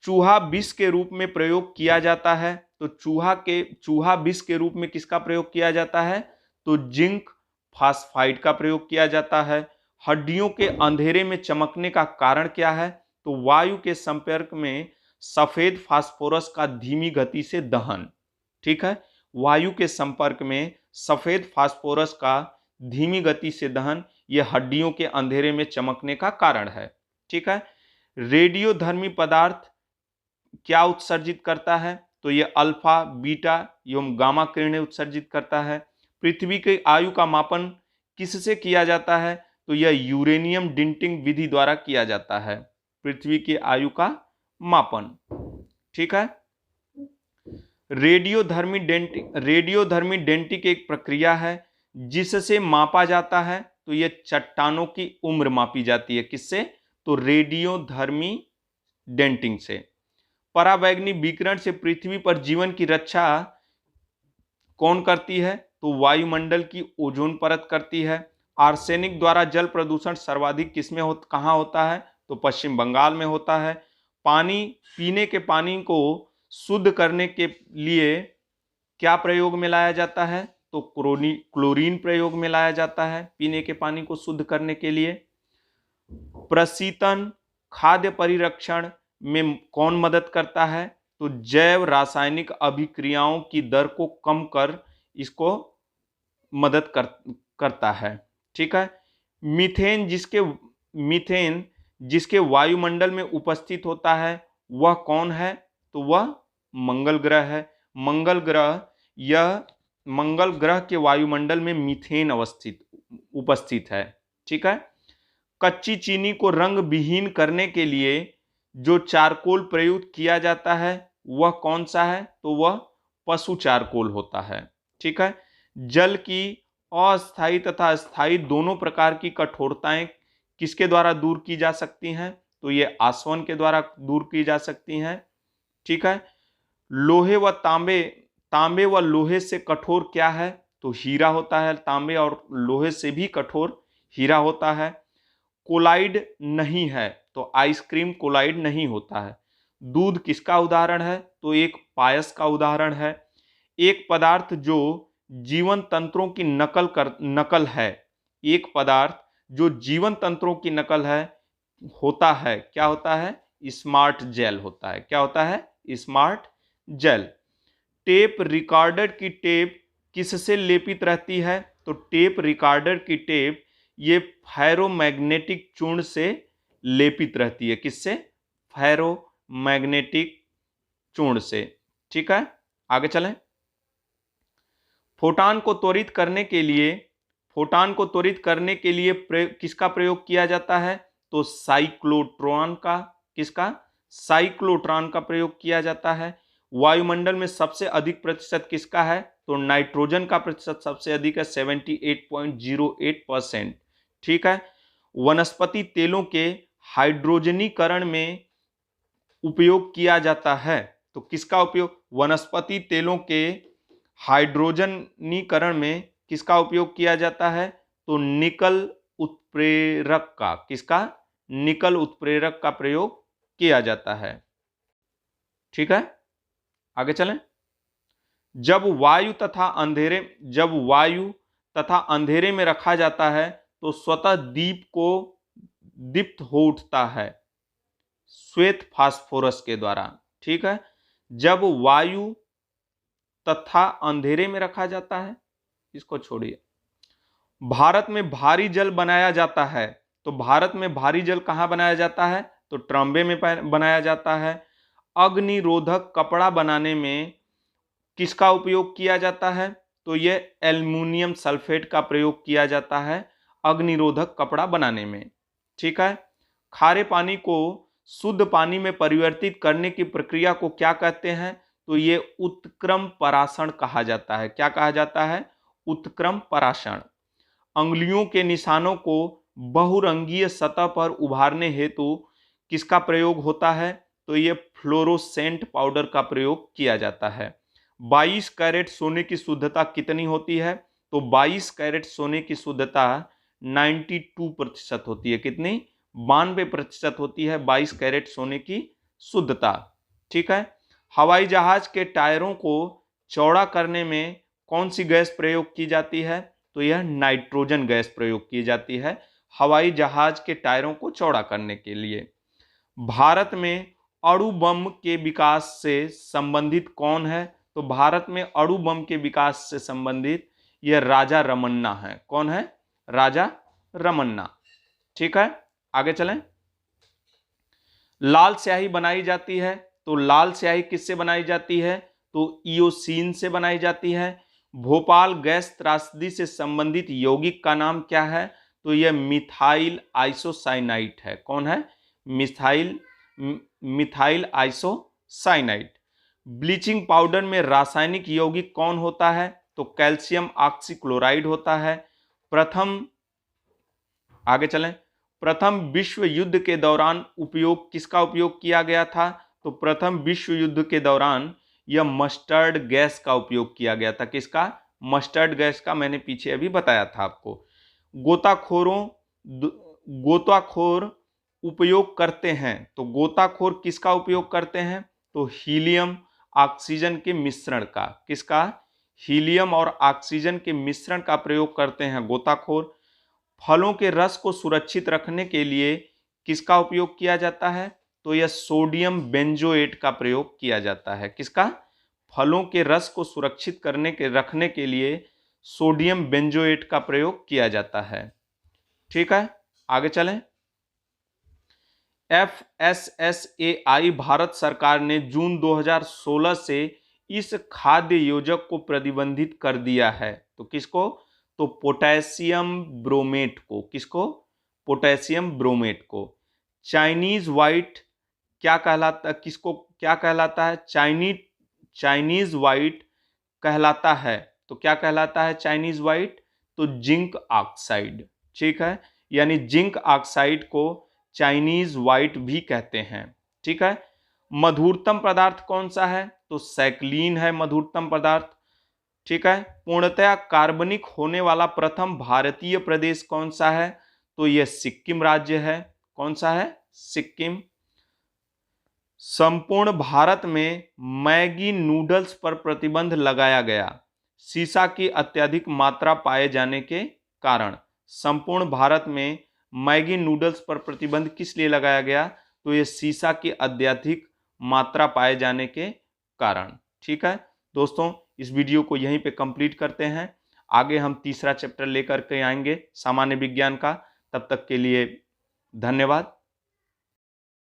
चूहा विष के रूप में प्रयोग किया जाता है, तो चूहा विष के रूप में किसका प्रयोग किया जाता है, तो जिंक फास्फाइड का प्रयोग किया जाता है। हड्डियों के अंधेरे में चमकने का कारण क्या है, तो वायु के संपर्क में सफेद फास्फोरस का धीमी गति से दहन। ठीक है। वायु के संपर्क में सफेद फास्फोरस का धीमी गति से दहन, यह हड्डियों के अंधेरे में चमकने का कारण है। ठीक है। रेडियोधर्मी पदार्थ क्या उत्सर्जित करता है, तो यह अल्फा, बीटा एवं गामा किरणें उत्सर्जित करता है। पृथ्वी की आयु का मापन किससे किया जाता है, तो यह यूरेनियम डेंटिंग विधि द्वारा किया जाता है, पृथ्वी की आयु का मापन। ठीक है। रेडियोधर्मी डेंटिंग एक प्रक्रिया है जिससे मापा जाता है, तो यह चट्टानों की उम्र मापी जाती है, किससे, तो रेडियोधर्मी डेंटिंग से। पराबैंगनी विकिरण से पृथ्वी पर जीवन की रक्षा कौन करती है, तो वायुमंडल की ओजोन परत करती है। आर्सेनिक द्वारा जल प्रदूषण सर्वाधिक किसमें कहाँ होता है, तो पश्चिम बंगाल में होता है। पानी, पीने के पानी को शुद्ध करने के लिए क्या प्रयोग में लाया जाता है, तो क्लोरीन प्रयोग में लाया जाता है पीने के पानी को शुद्ध करने के लिए। प्रशीतन खाद्य परिरक्षण में कौन मदद करता है, तो जैव रासायनिक अभिक्रियाओं की दर को कम कर इसको मदद करता है। ठीक है। मीथेन जिसके वायुमंडल में उपस्थित होता है वह कौन है, तो वह मंगल ग्रह है। मंगल ग्रह के वायुमंडल में मीथेन उपस्थित है। ठीक है। कच्ची चीनी को रंग विहीन करने के लिए जो चारकोल प्रयुक्त किया जाता है वह कौन सा है, तो वह पशु चारकोल होता है। ठीक है। जल की अस्थायी तथा स्थायी दोनों प्रकार की कठोरताएं किसके द्वारा दूर की जा सकती हैं, तो ये आसवन के द्वारा दूर की जा सकती हैं। ठीक है। लोहे व लोहे से कठोर क्या है, तो हीरा होता है। तांबे और लोहे से भी कठोर हीरा होता है। कोलाइड नहीं है, तो आइसक्रीम कोलाइड नहीं होता है। दूध किसका उदाहरण है, तो एक पायस का उदाहरण है। एक पदार्थ जो जीवन तंत्रों की नकल है, एक पदार्थ जो जीवन तंत्रों की नकल है होता है, क्या होता है, स्मार्ट जेल होता है। क्या होता है, स्मार्ट जेल। टेप रिकॉर्डर की टेप किससे लेपित रहती है, तो टेप रिकॉर्डर की टेप ये फेरोमैग्नेटिक चूर्ण से लेपित रहती है। किससे, फेरोमैग्नेटिक चूर्ण से। ठीक है। आगे चलें। फोटान को त्वरित करने के लिए किसका प्रयोग किया जाता है, तो साइक्लोट्रॉन का। किसका, साइक्लोट्रॉन का प्रयोग किया जाता है। वायुमंडल में सबसे अधिक प्रतिशत किसका है, तो नाइट्रोजन का प्रतिशत सबसे अधिक है, 78.08%। ठीक है। वनस्पति तेलों के हाइड्रोजनीकरण में उपयोग किया जाता है, तो किसका उपयोग, वनस्पति तेलों के हाइड्रोजनीकरण में किसका उपयोग किया जाता है, तो निकल उत्प्रेरक का, किसका, निकल उत्प्रेरक का प्रयोग किया जाता है। ठीक है, आगे चलें। जब वायु तथा अंधेरे में रखा जाता है तो स्वतः दीप को दीप्त हो उठता है श्वेत फास्फोरस के द्वारा। ठीक है, जब वायु तथा अंधेरे में रखा जाता है, इसको छोड़िए। भारत में भारी जल बनाया जाता है, तो भारत में भारी जल कहां बनाया जाता है, तो ट्रम्बे में बनाया जाता है। अग्निरोधक कपड़ा बनाने में किसका उपयोग किया जाता है, तो यह एल्युमिनियम सल्फेट का प्रयोग किया जाता है अग्निरोधक कपड़ा बनाने में। ठीक है, खारे पानी को शुद्ध पानी में परिवर्तित करने की प्रक्रिया को क्या कहते हैं, तो ये उत्क्रम पराषण कहा जाता है। क्या कहा जाता है, उत्क्रम पराषण। अंगुलियों के निशानों को बहुरंगीय सतह पर उभारने हेतु किसका प्रयोग होता है, तो ये फ्लोरोसेंट पाउडर का प्रयोग किया जाता है। 22 कैरेट सोने की शुद्धता कितनी होती है, तो 22 कैरेट सोने की शुद्धता 92% होती है। कितनी, 92% होती है 22 कैरेट सोने की शुद्धता। ठीक है, हवाई जहाज के टायरों को चौड़ा करने में कौन सी गैस प्रयोग की जाती है, तो यह नाइट्रोजन गैस प्रयोग की जाती है हवाई जहाज के टायरों को चौड़ा करने के लिए। भारत में अणु बम के विकास से संबंधित कौन है, तो भारत में अणु बम के विकास से संबंधित यह राजा रमन्ना है। कौन है, राजा रमन्ना। ठीक है, आगे चलें। लाल स्याही बनाई जाती है, तो लाल स्याही किससे बनाई जाती है, तो इयोसीन से बनाई जाती है। भोपाल गैस त्रासदी से संबंधित यौगिक का नाम क्या है, तो यह मिथाइल आइसोसाइनाइड है। कौन है, मिथाइल आइसोसाइनाइड। ब्लीचिंग पाउडर में रासायनिक यौगिक कौन होता है, तो कैल्शियम ऑक्सीक्लोराइड होता है। आगे चलें। प्रथम विश्व युद्ध के दौरान किसका उपयोग किया गया था, तो प्रथम विश्व युद्ध के दौरान यह मस्टर्ड गैस का उपयोग किया गया था। किसका, मस्टर्ड गैस का, मैंने पीछे अभी बताया था आपको। गोताखोर उपयोग करते हैं, तो गोताखोर किसका उपयोग करते हैं, तो हीलियम ऑक्सीजन के मिश्रण का, किसका, हीलियम और ऑक्सीजन के मिश्रण का प्रयोग करते हैं गोताखोर। फलों के रस को सुरक्षित रखने के लिए किसका उपयोग किया जाता है, तो यह सोडियम बेंजोएट का प्रयोग किया जाता है। किसका, फलों के रस को सुरक्षित रखने के लिए सोडियम बेंजोएट का प्रयोग किया जाता है। ठीक है, आगे चलें। FSSAI भारत सरकार ने जून 2016 से इस खाद्य योजक को प्रतिबंधित कर दिया है, तो किसको, तो पोटेशियम ब्रोमेट को। किसको, पोटेशियम ब्रोमेट को। चाइनीज व्हाइट क्या कहलाता, किसको क्या कहलाता है, चाइनीज व्हाइट कहलाता है, तो क्या कहलाता है चाइनीज व्हाइट, तो जिंक ऑक्साइड। ठीक है, यानी जिंक ऑक्साइड को चाइनीज व्हाइट भी कहते हैं। ठीक है, मधुरतम पदार्थ कौन सा है, तो सैक्लीन है मधुरतम पदार्थ। ठीक है, पूर्णतया कार्बनिक होने वाला प्रथम भारतीय प्रदेश कौन सा है, तो यह सिक्किम राज्य है। कौन सा है, सिक्किम। संपूर्ण भारत में मैगी नूडल्स पर प्रतिबंध लगाया गया सीसा की अत्यधिक मात्रा पाए जाने के कारण। संपूर्ण भारत में मैगी नूडल्स पर प्रतिबंध किस लिए लगाया गया, तो यह सीसा की अत्यधिक मात्रा पाए जाने के कारण। ठीक है दोस्तों, इस वीडियो को यहीं पे कंप्लीट करते हैं। आगे हम तीसरा चैप्टर लेकर के आएंगे सामान्य विज्ञान का। तब तक के लिए धन्यवाद।